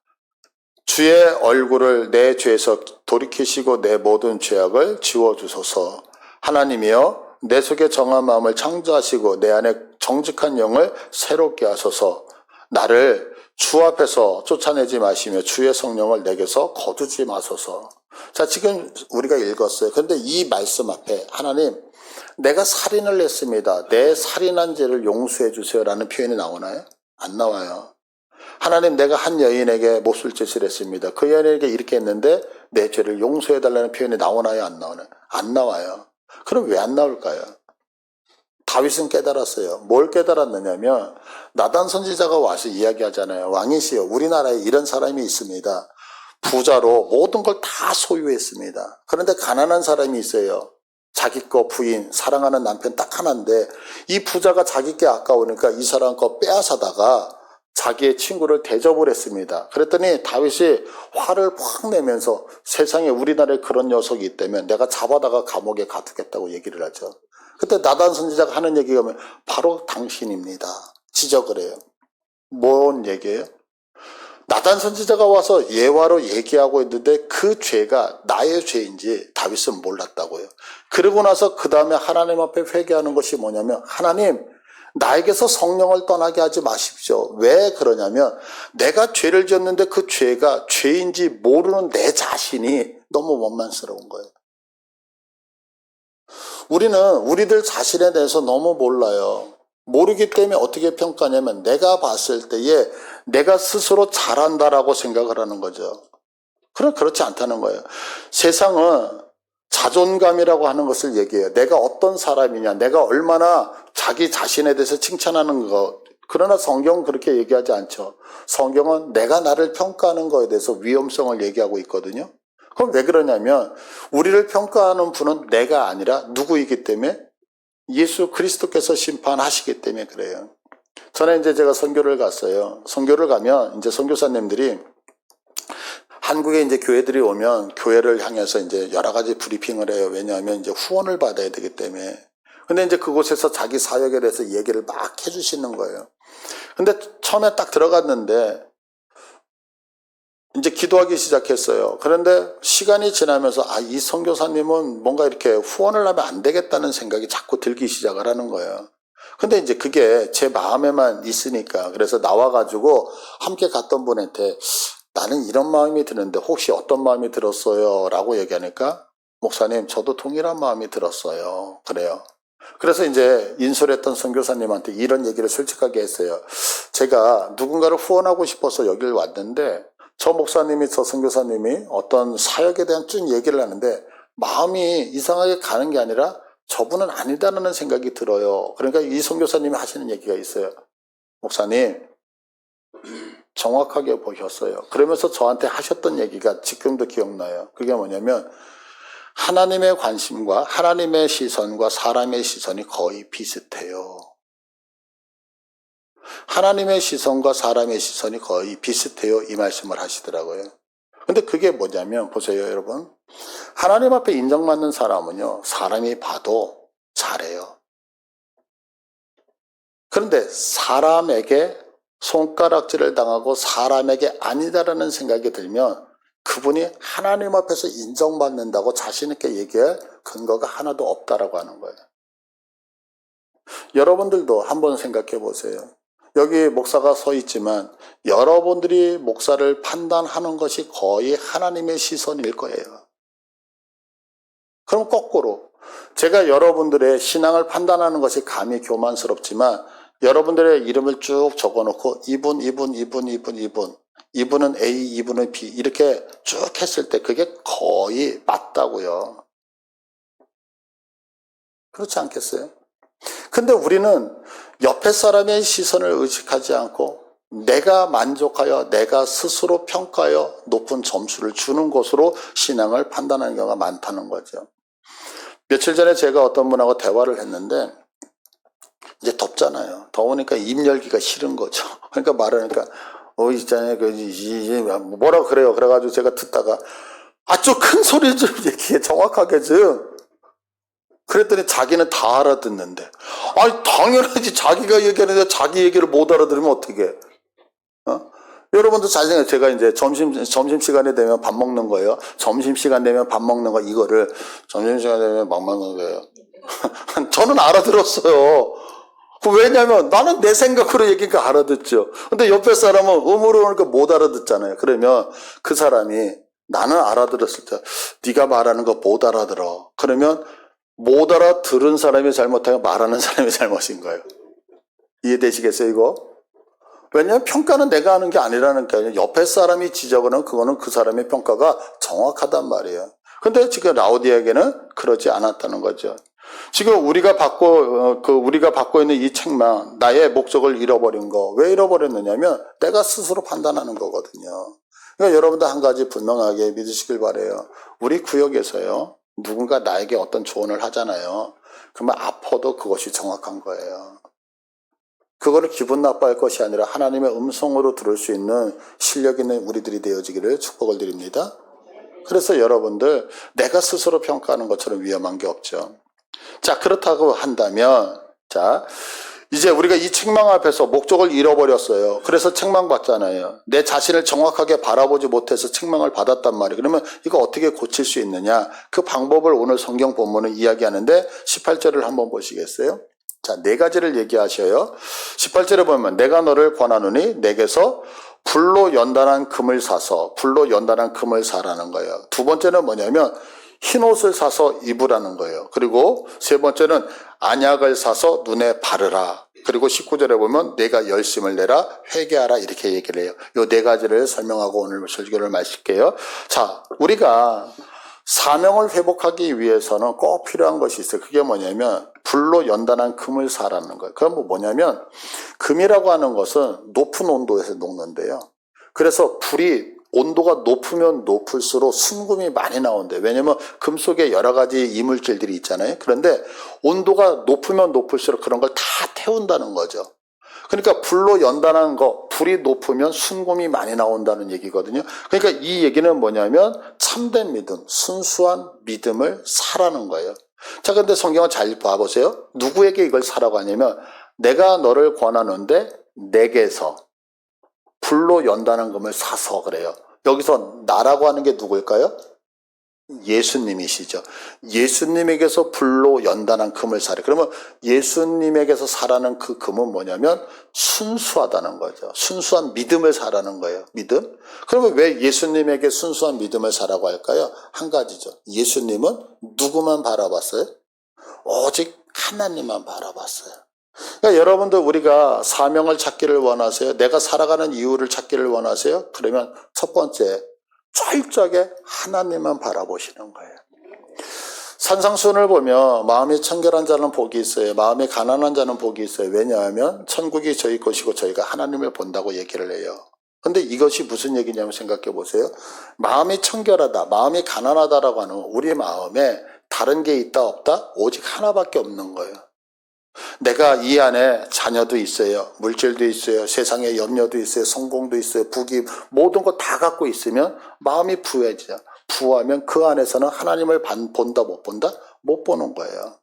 주의 얼굴을 내 죄에서 돌이키시고 내 모든 죄악을 지워주소서. 하나님이여 내 속에 정한 마음을 창조하시고 내 안에 정직한 영을 새롭게 하소서. 나를 주 앞에서 쫓아내지 마시며 주의 성령을 내게서 거두지 마소서. 자, 지금 우리가 읽었어요. 그런데 이 말씀 앞에 하나님, 내가 살인을 했습니다. 내 살인한 죄를 용서해 주세요라는 표현이 나오나요? 안 나와요. 하나님, 내가 한 여인에게 못술짓을 했습니다. 그 여인에게 이렇게 했는데 내 죄를 용서해 달라는 표현이 나오나요? 안 나오나요? 안 나와요. 그럼 왜 안 나올까요? 다윗은 깨달았어요. 뭘 깨달았느냐면 나단 선지자가 와서 이야기하잖아요. 왕이시여, 우리나라에 이런 사람이 있습니다. 부자로 모든 걸 다 소유했습니다. 그런데 가난한 사람이 있어요. 자기 거 부인, 사랑하는 남편 딱 하나인데 이 부자가 자기 게 아까우니까 이 사람 거 빼앗아다가 자기의 친구를 대접을 했습니다. 그랬더니 다윗이 화를 확 내면서 세상에 우리나라에 그런 녀석이 있다면 내가 잡아다가 감옥에 가두겠다고 얘기를 하죠. 그때 나단 선지자가 하는 얘기가 바로 당신입니다. 지적을 해요. 뭔 얘기예요? 나단 선지자가 와서 예화로 얘기하고 있는데 그 죄가 나의 죄인지 다윗은 몰랐다고요. 그러고 나서 그 다음에 하나님 앞에 회개하는 것이 뭐냐면 하나님, 나에게서 성령을 떠나게 하지 마십시오. 왜 그러냐면 내가 죄를 지었는데 그 죄가 죄인지 모르는 내 자신이 너무 원망스러운 거예요. 우리는 우리들 자신에 대해서 너무 몰라요. 모르기 때문에 어떻게 평가하냐면 내가 봤을 때에 내가 스스로 잘한다라고 생각을 하는 거죠. 그렇지 않다는 거예요. 세상은 자존감이라고 하는 것을 얘기해요. 내가 어떤 사람이냐, 내가 얼마나 자기 자신에 대해서 칭찬하는 것. 그러나 성경은 그렇게 얘기하지 않죠. 성경은 내가 나를 평가하는 것에 대해서 위험성을 얘기하고 있거든요. 그럼 왜 그러냐면 우리를 평가하는 분은 내가 아니라 누구이기 때문에 예수 그리스도께서 심판하시기 때문에 그래요. 전에 이제 제가 선교를 갔어요. 선교를 가면 이제 선교사님들이 한국에 이제 교회들이 오면 교회를 향해서 이제 여러 가지 브리핑을 해요. 왜냐하면 이제 후원을 받아야 되기 때문에. 근데 이제 그곳에서 자기 사역에 대해서 얘기를 막 해주시는 거예요. 근데 처음에 딱 들어갔는데 이제 기도하기 시작했어요. 그런데 시간이 지나면서 이 선교사님은 뭔가 이렇게 후원을 하면 안 되겠다는 생각이 자꾸 들기 시작을 하는 거예요. 근데 이제 그게 제 마음에만 있으니까 그래서 나와가지고 함께 갔던 분한테 나는 이런 마음이 드는데 혹시 어떤 마음이 들었어요? 라고 얘기하니까 목사님 저도 동일한 마음이 들었어요. 그래요. 그래서 이제 인솔했던 선교사님한테 이런 얘기를 솔직하게 했어요. 제가 누군가를 후원하고 싶어서 여기를 왔는데 저 목사님이 저 선교사님이 어떤 사역에 대한 쭉 얘기를 하는데 마음이 이상하게 가는 게 아니라 저분은 아니다라는 생각이 들어요. 그러니까 이 선교사님이 하시는 얘기가 있어요. 목사님 정확하게 보셨어요. 그러면서 저한테 하셨던 얘기가 지금도 기억나요. 그게 뭐냐면 하나님의 관심과 하나님의 시선과 사람의 시선이 거의 비슷해요. 하나님의 시선과 사람의 시선이 거의 비슷해요. 이 말씀을 하시더라고요. 근데 그게 뭐냐면 보세요 여러분. 하나님 앞에 인정받는 사람은요. 사람이 봐도 잘해요. 그런데 사람에게 손가락질을 당하고 사람에게 아니다라는 생각이 들면 그분이 하나님 앞에서 인정받는다고 자신 있게 얘기할 근거가 하나도 없다라고 하는 거예요. 여러분들도 한번 생각해 보세요. 여기 목사가 서 있지만 여러분들이 목사를 판단하는 것이 거의 하나님의 시선일 거예요. 그럼 거꾸로 제가 여러분들의 신앙을 판단하는 것이 감히 교만스럽지만 여러분들의 이름을 쭉 적어놓고 이분은 A, 이분은 B 이렇게 쭉 했을 때 그게 거의 맞다고요. 그렇지 않겠어요? 근데 우리는 옆에 사람의 시선을 의식하지 않고 내가 만족하여 내가 스스로 평가하여 높은 점수를 주는 것으로 신앙을 판단하는 경우가 많다는 거죠. 며칠 전에 제가 어떤 분하고 대화를 했는데 이제 덥잖아요. 더우니까 입 열기가 싫은 거죠. 그러니까 말하니까 있잖아요. 뭐라 그래요. 그래가지고 제가 듣다가 좀 큰 소리 좀 얘기해. 정확하게 좀. 그랬더니 자기는 다 알아듣는데. 당연하지. 자기가 얘기하는데 자기 얘기를 못 알아들으면 어떡해. 여러분도 잘 생각해요. 제가 이제 점심시간에 되면 밥 먹는 거예요. 점심시간 되면 밥 먹는 거, 이거를 점심시간 되면 밥 먹는 거예요. 저는 알아들었어요. 왜냐면 나는 내 생각으로 얘기니까 알아듣죠. 근데 옆에 사람은 음으로 오니까 못 알아듣잖아요. 그러면 그 사람이 나는 알아들었을 때 네가 말하는 거 못 알아들어. 그러면 못 알아들은 사람이 잘못하고 말하는 사람이 잘못인 거예요. 이해되시겠어요, 이거? 왜냐하면 평가는 내가 하는 게 아니라는 게 아니라 옆에 사람이 지적을 하면 그거는 그 사람의 평가가 정확하단 말이에요. 근데 지금 라우디에게는 그러지 않았다는 거죠. 지금 우리가 받고 있는 이 책망, 나의 목적을 잃어버린 거, 왜 잃어버렸느냐면 내가 스스로 판단하는 거거든요. 그러니까 여러분들 한 가지 분명하게 믿으시길 바래요. 우리 구역에서요, 누군가 나에게 어떤 조언을 하잖아요. 그러면 아파도 그것이 정확한 거예요. 그거를 기분 나빠할 것이 아니라 하나님의 음성으로 들을 수 있는 실력 있는 우리들이 되어지기를 축복을 드립니다. 그래서 여러분들 내가 스스로 평가하는 것처럼 위험한 게 없죠. 자, 그렇다고 한다면 이제 우리가 이 책망 앞에서 목적을 잃어버렸어요. 그래서 책망받잖아요. 내 자신을 정확하게 바라보지 못해서 책망을 받았단 말이에요. 그러면 이거 어떻게 고칠 수 있느냐? 그 방법을 오늘 성경 본문은 이야기하는데 18절을 한번 보시겠어요? 자, 네 가지를 얘기하셔요. 18절에 보면 내가 너를 권하노니 내게서 불로 연단한 금을 사서 불로 연단한 금을 사라는 거예요. 두 번째는 뭐냐면 흰 옷을 사서 입으라는 거예요. 그리고 세 번째는 안약을 사서 눈에 바르라. 그리고 19절에 보면 내가 열심을 내라 회개하라 이렇게 얘기를 해요. 이 네 가지를 설명하고 오늘 설교를 마칠게요. 자, 우리가 사명을 회복하기 위해서는 꼭 필요한 것이 있어요. 그게 뭐냐면 불로 연단한 금을 사라는 거예요. 그건 뭐냐면 금이라고 하는 것은 높은 온도에서 녹는데요. 그래서 불이 온도가 높으면 높을수록 순금이 많이 나온대요. 왜냐면 금 속에 여러 가지 이물질들이 있잖아요. 그런데 온도가 높으면 높을수록 그런 걸 다 태운다는 거죠. 그러니까 불로 연단한 거, 불이 높으면 순금이 많이 나온다는 얘기거든요. 그러니까 이 얘기는 뭐냐면 참된 믿음, 순수한 믿음을 사라는 거예요. 자, 근데 성경을 잘 봐보세요. 누구에게 이걸 사라고 하냐면 내가 너를 권하는데 내게서 불로 연단한 금을 사서 그래요. 여기서 나라고 하는 게 누구일까요? 예수님이시죠. 예수님에게서 불로 연단한 금을 사래. 그러면 예수님에게서 사라는 그 금은 뭐냐면 순수하다는 거죠. 순수한 믿음을 사라는 거예요. 믿음. 그러면 왜 예수님에게 순수한 믿음을 사라고 할까요? 한 가지죠. 예수님은 누구만 바라봤어요? 오직 하나님만 바라봤어요. 그러니까 여러분들 우리가 사명을 찾기를 원하세요? 내가 살아가는 이유를 찾기를 원하세요? 그러면 첫 번째 철저하게 하나님만 바라보시는 거예요. 산상수훈을 보면 마음이 청결한 자는 복이 있어요. 마음이 가난한 자는 복이 있어요. 왜냐하면 천국이 저희 것이고 저희가 하나님을 본다고 얘기를 해요. 근데 이것이 무슨 얘기냐면 생각해 보세요. 마음이 청결하다, 마음이 가난하다라고 하는 우리 마음에 다른 게 있다 없다? 오직 하나밖에 없는 거예요. 내가 이 안에 자녀도 있어요. 물질도 있어요. 세상에 염려도 있어요. 성공도 있어요. 부귀 모든 거 다 갖고 있으면 마음이 부해지죠. 부하면 그 안에서는 하나님을 본다 못 본다? 못 보는 거예요.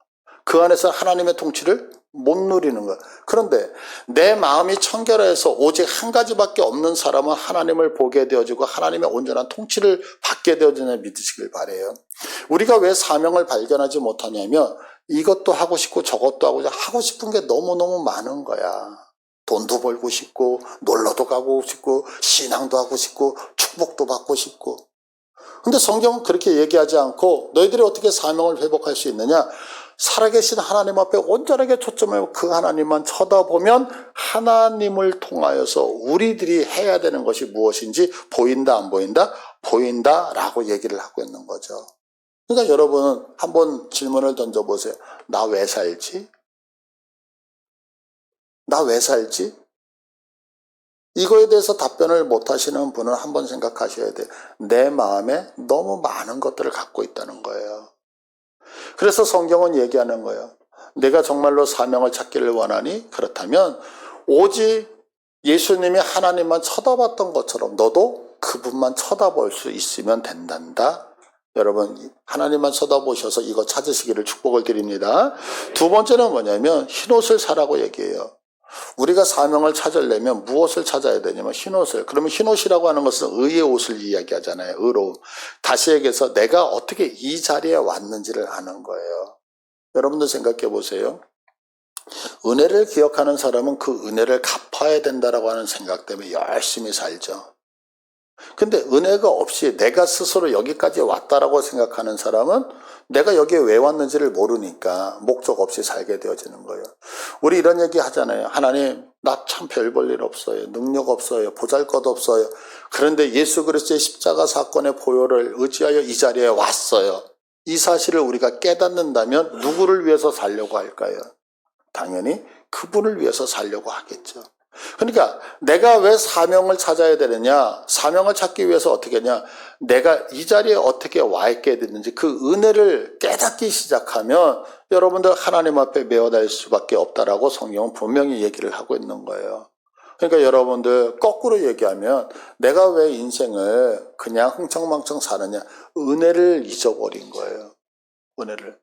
그 안에서 하나님의 통치를 못 누리는 거야. 그런데 내 마음이 청결해서 오직 한 가지밖에 없는 사람은 하나님을 보게 되어지고 하나님의 온전한 통치를 받게 되어지는 믿으시길 바라요. 우리가 왜 사명을 발견하지 못하냐면 이것도 하고 싶고 저것도 하고 싶은 게 너무너무 많은 거야. 돈도 벌고 싶고 놀러도 가고 싶고 신앙도 하고 싶고 축복도 받고 싶고. 근데 성경은 그렇게 얘기하지 않고 너희들이 어떻게 사명을 회복할 수 있느냐? 살아계신 하나님 앞에 온전하게 초점을 그 하나님만 쳐다보면 하나님을 통하여서 우리들이 해야 되는 것이 무엇인지 보인다 안 보인다? 보인다라고 얘기를 하고 있는 거죠. 그러니까 여러분 한번 질문을 던져보세요. 나 왜 살지? 나 왜 살지? 이거에 대해서 답변을 못 하시는 분은 한번 생각하셔야 돼요. 내 마음에 너무 많은 것들을 갖고 있다는 거예요. 그래서 성경은 얘기하는 거예요. 내가 정말로 사명을 찾기를 원하니? 그렇다면 오직 예수님이 하나님만 쳐다봤던 것처럼 너도 그분만 쳐다볼 수 있으면 된단다. 여러분 하나님만 쳐다보셔서 이거 찾으시기를 축복을 드립니다. 두 번째는 뭐냐면 흰옷을 사라고 얘기해요. 우리가 사명을 찾으려면 무엇을 찾아야 되냐면 흰옷을. 그러면 흰옷이라고 하는 것은 의의 옷을 이야기하잖아요. 의로움. 다시 얘기해서 내가 어떻게 이 자리에 왔는지를 아는 거예요. 여러분들 생각해 보세요. 은혜를 기억하는 사람은 그 은혜를 갚아야 된다라고 하는 생각 때문에 열심히 살죠. 근데 은혜가 없이 내가 스스로 여기까지 왔다라고 생각하는 사람은 내가 여기에 왜 왔는지를 모르니까 목적 없이 살게 되어지는 거예요. 우리 이런 얘기 하잖아요. 하나님, 나 참 별 볼 일 없어요. 능력 없어요. 보잘것 없어요. 그런데 예수 그리스도의 십자가 사건의 보혈을 의지하여 이 자리에 왔어요. 이 사실을 우리가 깨닫는다면 누구를 위해서 살려고 할까요? 당연히 그분을 위해서 살려고 하겠죠. 그러니까 내가 왜 사명을 찾아야 되느냐? 사명을 찾기 위해서 어떻게 하냐? 내가 이 자리에 어떻게 와 있게 됐는지 그 은혜를 깨닫기 시작하면 여러분들 하나님 앞에 메어날 수밖에 없다라고 성경은 분명히 얘기를 하고 있는 거예요. 그러니까 여러분들 거꾸로 얘기하면 내가 왜 인생을 그냥 흥청망청 사느냐? 은혜를 잊어버린 거예요. 은혜를.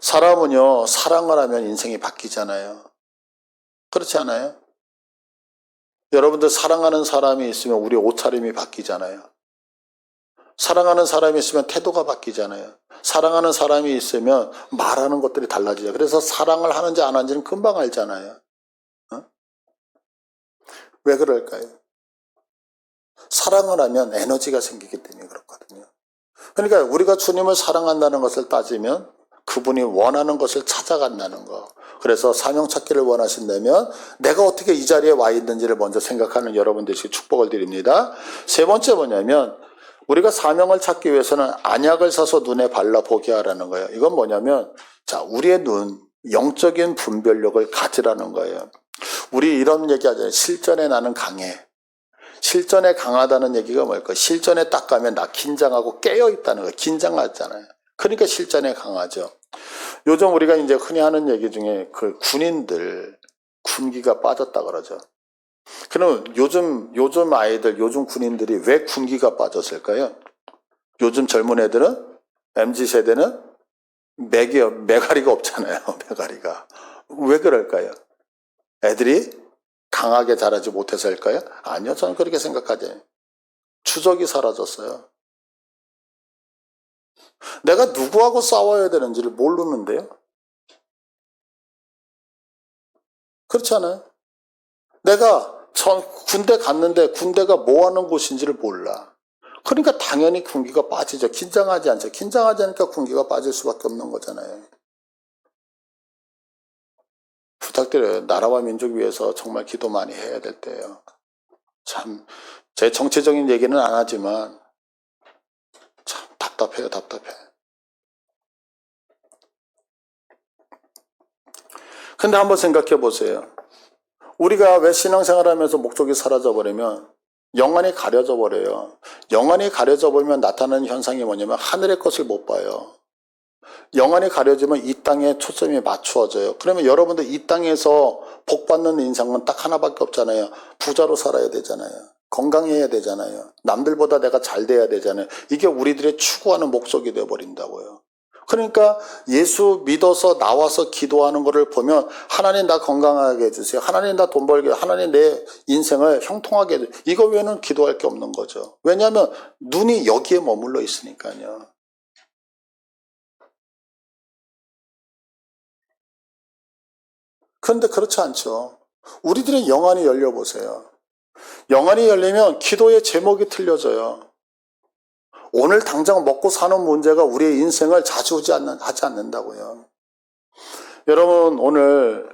사람은요, 사랑을 하면 인생이 바뀌잖아요. 그렇지 않아요? 여러분들 사랑하는 사람이 있으면 우리 옷차림이 바뀌잖아요. 사랑하는 사람이 있으면 태도가 바뀌잖아요. 사랑하는 사람이 있으면 말하는 것들이 달라지죠. 그래서 사랑을 하는지 안 하는지는 금방 알잖아요. 어? 왜 그럴까요? 사랑을 하면 에너지가 생기기 때문에 그렇거든요. 그러니까 우리가 주님을 사랑한다는 것을 따지면 그분이 원하는 것을 찾아간다는 거. 그래서 사명 찾기를 원하신다면 내가 어떻게 이 자리에 와 있는지를 먼저 생각하는 여러분들에게 축복을 드립니다. 세 번째 뭐냐면 우리가 사명을 찾기 위해서는 안약을 사서 눈에 발라 보게 하라는 거예요. 이건 뭐냐면 자, 우리의 눈, 영적인 분별력을 가지라는 거예요. 우리 이런 얘기 하잖아요. 실전에 나는 강해. 실전에 강하다는 얘기가 뭘까요? 실전에 딱 가면 나 긴장하고 깨어 있다는 거예요. 긴장하잖아요. 그러니까 실전에 강하죠. 요즘 우리가 이제 흔히 하는 얘기 중에 그 군인들 군기가 빠졌다 그러죠. 그럼 요즘 아이들, 요즘 군인들이 왜 군기가 빠졌을까요? 요즘 젊은 애들은 MZ 세대는 메가리가 없잖아요. 메가리가 왜 그럴까요? 애들이 강하게 자라지 못해서일까요? 아니요, 저는 그렇게 생각하지. 추적이 사라졌어요. 내가 누구하고 싸워야 되는지를 모르는데요. 그렇지 않아요? 내가 군대 갔는데 군대가 뭐 하는 곳인지를 몰라. 그러니까 당연히 군기가 빠지죠. 긴장하지 않죠. 긴장하지 않으니까 군기가 빠질 수밖에 없는 거잖아요. 부탁드려요. 나라와 민족 위해서 정말 기도 많이 해야 될 때예요. 참, 제 정치적인 얘기는 안 하지만 참 답답해요. 답답해. 근데 한번 생각해 보세요. 우리가 왜 신앙생활 하면서 목적이 사라져 버리면 영안이 가려져 버려요. 영안이 가려져 버리면 나타나는 현상이 뭐냐면 하늘의 것을 못 봐요. 영안이 가려지면 이 땅에 초점이 맞추어져요. 그러면 여러분들 이 땅에서 복 받는 인생은 딱 하나밖에 없잖아요. 부자로 살아야 되잖아요. 건강해야 되잖아요. 남들보다 내가 잘 돼야 되잖아요. 이게 우리들의 추구하는 목적이 되어버린다고요. 그러니까 예수 믿어서 나와서 기도하는 것을 보면 하나님 나 건강하게 해주세요. 하나님 나 돈 벌게, 하나님 내 인생을 형통하게 해주세요. 이거 외에는 기도할 게 없는 거죠. 왜냐하면 눈이 여기에 머물러 있으니까요. 그런데 그렇지 않죠. 우리들의 영안이 열려보세요. 영안이 열리면 기도의 제목이 틀려져요. 오늘 당장 먹고 사는 문제가 우리의 인생을 좌지우지하지 않는다고요. 여러분 오늘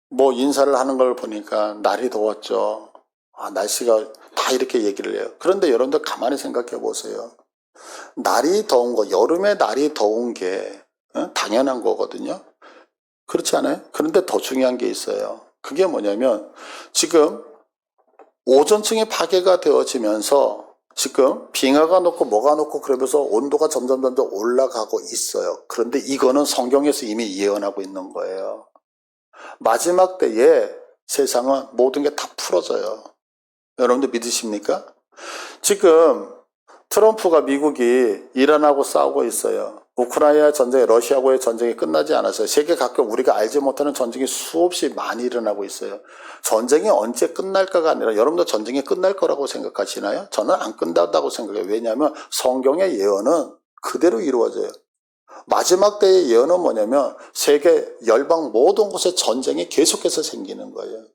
뭐 인사를 하는 걸 보니까 날이 더웠죠. 날씨가 다 이렇게 얘기를 해요. 그런데 여러분들 가만히 생각해 보세요. 날이 더운 거, 여름에 날이 더운 게 당연한 거거든요. 그렇지 않아요? 그런데 더 중요한 게 있어요. 그게 뭐냐면 지금 오존층이 파괴가 되어지면서 지금 빙하가 녹고 뭐가 녹고 그러면서 온도가 점점 올라가고 있어요. 그런데 이거는 성경에서 이미 예언하고 있는 거예요. 마지막 때에 세상은 모든 게 다 풀어져요. 여러분들 믿으십니까? 지금 트럼프가 미국이 이란하고 싸우고 있어요. 우크라이나 전쟁, 러시아하고의 전쟁이 끝나지 않았어요. 세계 각국 우리가 알지 못하는 전쟁이 수없이 많이 일어나고 있어요. 전쟁이 언제 끝날까가 아니라 여러분도 전쟁이 끝날 거라고 생각하시나요? 저는 안 끝난다고 생각해요. 왜냐하면 성경의 예언은 그대로 이루어져요. 마지막 때의 예언은 뭐냐면 세계 열방 모든 곳에 전쟁이 계속해서 생기는 거예요.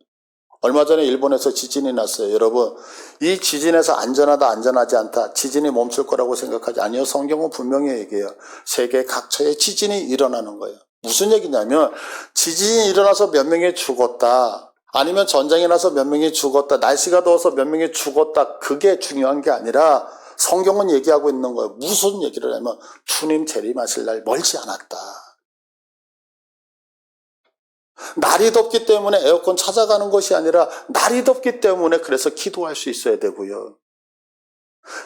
얼마 전에 일본에서 지진이 났어요. 여러분 이 지진에서 안전하다 안전하지 않다 지진이 멈출 거라고 생각하지 아니요. 성경은 분명히 얘기해요. 세계 각처에 지진이 일어나는 거예요. 무슨 얘기냐면 지진이 일어나서 몇 명이 죽었다 아니면 전쟁이 나서 몇 명이 죽었다 날씨가 더워서 몇 명이 죽었다 그게 중요한 게 아니라 성경은 얘기하고 있는 거예요. 무슨 얘기를 하면 주님 재림하실 날 멀지 않았다. 날이 덥기 때문에 에어컨 찾아가는 것이 아니라 날이 덥기 때문에 그래서 기도할 수 있어야 되고요.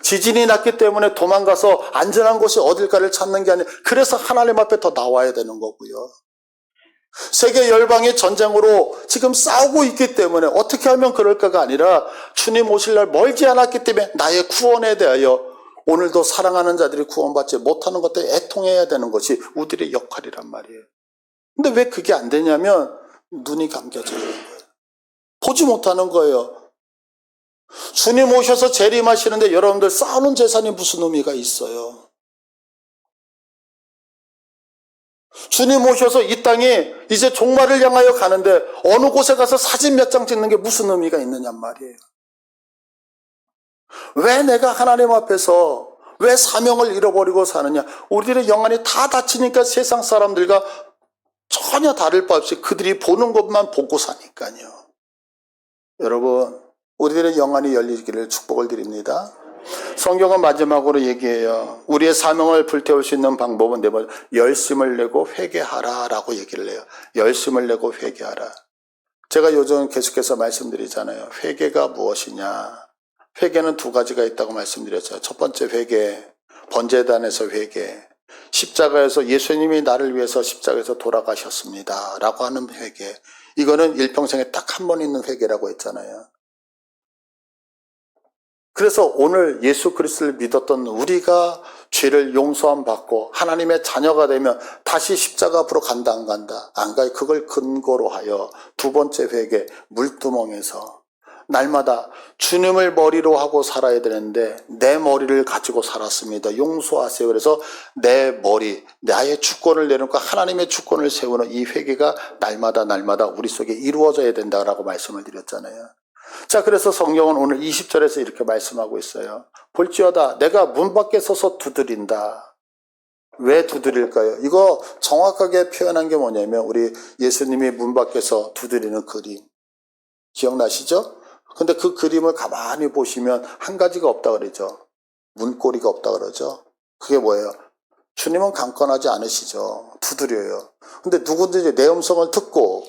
지진이 났기 때문에 도망가서 안전한 곳이 어딜까를 찾는 게 아니라 그래서 하나님 앞에 더 나와야 되는 거고요. 세계 열방의 전쟁으로 지금 싸우고 있기 때문에 어떻게 하면 그럴까가 아니라 주님 오실 날 멀지 않았기 때문에 나의 구원에 대하여 오늘도 사랑하는 자들이 구원받지 못하는 것들 애통해야 되는 것이 우리의 역할이란 말이에요. 근데 왜 그게 안 되냐면 눈이 감겨져 있는 거예요. 보지 못하는 거예요. 주님 오셔서 재림하시는데 여러분들 쌓아놓은 재산이 무슨 의미가 있어요? 주님 오셔서 이 땅에 이제 종말을 향하여 가는데 어느 곳에 가서 사진 몇 장 찍는 게 무슨 의미가 있느냐 말이에요. 왜 내가 하나님 앞에서 왜 사명을 잃어버리고 사느냐? 우리들의 영안이 다 닫히니까 세상 사람들과 전혀 다를 바 없이 그들이 보는 것만 보고 사니까요. 여러분 우리들의 영안이 열리기를 축복을 드립니다. 성경은 마지막으로 얘기해요. 우리의 사명을 불태울 수 있는 방법은 열심을 내고 회개하라 라고 얘기를 해요. 열심을 내고 회개하라. 제가 요즘 계속해서 말씀드리잖아요. 회개가 무엇이냐. 회개는 두 가지가 있다고 말씀드렸죠. 첫 번째 회개, 번제단에서 회개. 십자가에서 예수님이 나를 위해서 십자가에서 돌아가셨습니다 라고 하는 회개. 이거는 일평생에 딱 한 번 있는 회개라고 했잖아요. 그래서 오늘 예수 그리스도를 믿었던 우리가 죄를 용서함 받고 하나님의 자녀가 되면 다시 십자가 앞으로 간다 안 간다? 안 가요. 그걸 근거로 하여 두 번째 회개, 물두멍에서 날마다 주님을 머리로 하고 살아야 되는데 내 머리를 가지고 살았습니다. 용서하세요. 그래서 내 머리, 나의 주권을 내놓고 하나님의 주권을 세우는 이 회개가 날마다 우리 속에 이루어져야 된다라고 말씀을 드렸잖아요. 자, 그래서 성경은 오늘 20절에서 이렇게 말씀하고 있어요. 볼지어다 내가 문 밖에 서서 두드린다. 왜 두드릴까요? 이거 정확하게 표현한 게 뭐냐면 우리 예수님이 문 밖에서 두드리는 그림 기억나시죠? 근데 그 그림을 가만히 보시면 한 가지가 없다 그러죠. 문고리가 없다 그러죠. 그게 뭐예요? 주님은 강권하지 않으시죠. 두드려요. 근데 누구든지 내 음성을 듣고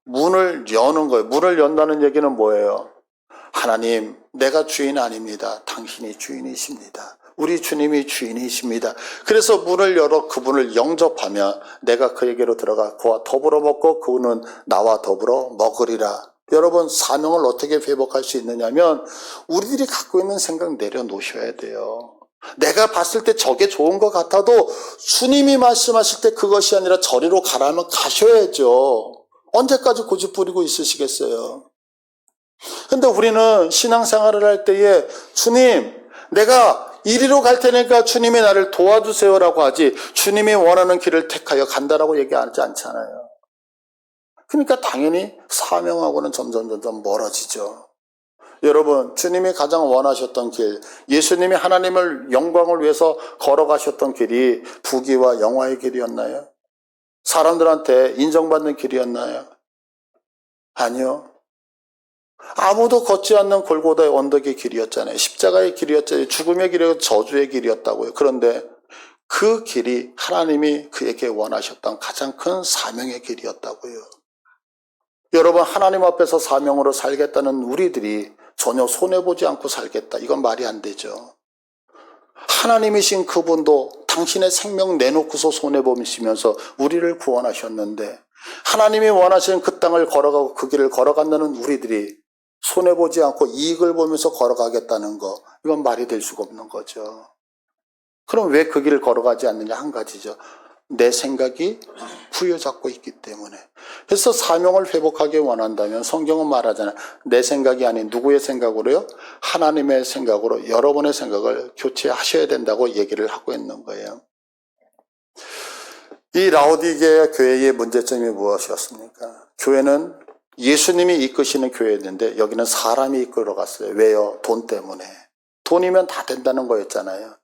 문을 여는 거예요. 문을 연다는 얘기는 뭐예요? 하나님, 내가 주인 아닙니다. 당신이 주인이십니다. 우리 주님이 주인이십니다. 그래서 문을 열어 그분을 영접하며 내가 그에게로 들어가 그와 더불어 먹고 그분은 나와 더불어 먹으리라. 여러분 사명을 어떻게 회복할 수 있느냐면 우리들이 갖고 있는 생각 내려놓으셔야 돼요. 내가 봤을 때 저게 좋은 것 같아도 주님이 말씀하실 때 그것이 아니라 저리로 가라면 가셔야죠. 언제까지 고집 부리고 있으시겠어요? 근데 우리는 신앙생활을 할 때에 주님, 내가 이리로 갈 테니까 주님이 나를 도와주세요라고 하지 주님이 원하는 길을 택하여 간다라고 얘기하지 않잖아요. 그러니까 당연히 사명하고는 점점 멀어지죠. 여러분, 주님이 가장 원하셨던 길, 예수님이 하나님을 영광을 위해서 걸어가셨던 길이 부귀와 영화의 길이었나요? 사람들한테 인정받는 길이었나요? 아니요. 아무도 걷지 않는 골고다의 언덕의 길이었잖아요. 십자가의 길이었잖아요. 죽음의 길이었고 저주의 길이었다고요. 그런데 그 길이 하나님이 그에게 원하셨던 가장 큰 사명의 길이었다고요. 여러분, 하나님 앞에서 사명으로 살겠다는 우리들이 전혀 손해보지 않고 살겠다. 이건 말이 안 되죠. 하나님이신 그분도 당신의 생명 내놓고서 손해보시면서 우리를 구원하셨는데 하나님이 원하시는 그 땅을 걸어가고 그 길을 걸어간다는 우리들이 손해보지 않고 이익을 보면서 걸어가겠다는 거, 이건 말이 될 수가 없는 거죠. 그럼 왜 그 길을 걸어가지 않느냐? 한 가지죠. 내 생각이 부여잡고 있기 때문에. 그래서 사명을 회복하기 원한다면 성경은 말하잖아요. 내 생각이 아닌 누구의 생각으로요? 하나님의 생각으로 여러분의 생각을 교체하셔야 된다고 얘기를 하고 있는 거예요. 이 라오디게아 교회의 문제점이 무엇이었습니까? 교회는 예수님이 이끄시는 교회였는데 여기는 사람이 이끌어갔어요. 왜요? 돈 때문에. 돈이면 다 된다는 거였잖아요.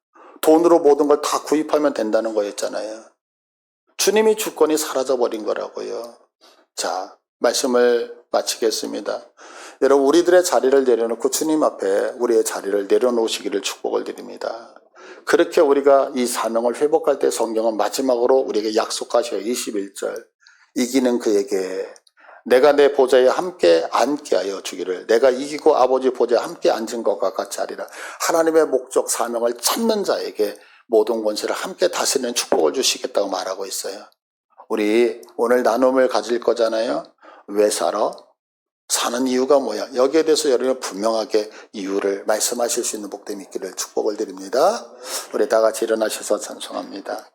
돈으로 모든 걸 다 구입하면 된다는 거였잖아요. 주님이 주권이 사라져버린 거라고요. 자, 말씀을 마치겠습니다. 여러분, 우리들의 자리를 내려놓고 주님 앞에 우리의 자리를 내려놓으시기를 축복을 드립니다. 그렇게 우리가 이 사명을 회복할 때 성경은 마지막으로 우리에게 약속하셔요. 21절. 이기는 그에게 내가 내 보좌에 함께 앉게 하여 주기를, 내가 이기고 아버지 보좌에 함께 앉은 것과 같이 하리라. 하나님의 목적 사명을 찾는 자에게 모든 권세를 함께 다스리는 축복을 주시겠다고 말하고 있어요. 우리 오늘 나눔을 가질 거잖아요. 왜 살아? 사는 이유가 뭐야? 여기에 대해서 여러분 분명하게 이유를 말씀하실 수 있는 복됨이 있기를 축복을 드립니다. 우리 다 같이 일어나셔서 찬송합니다.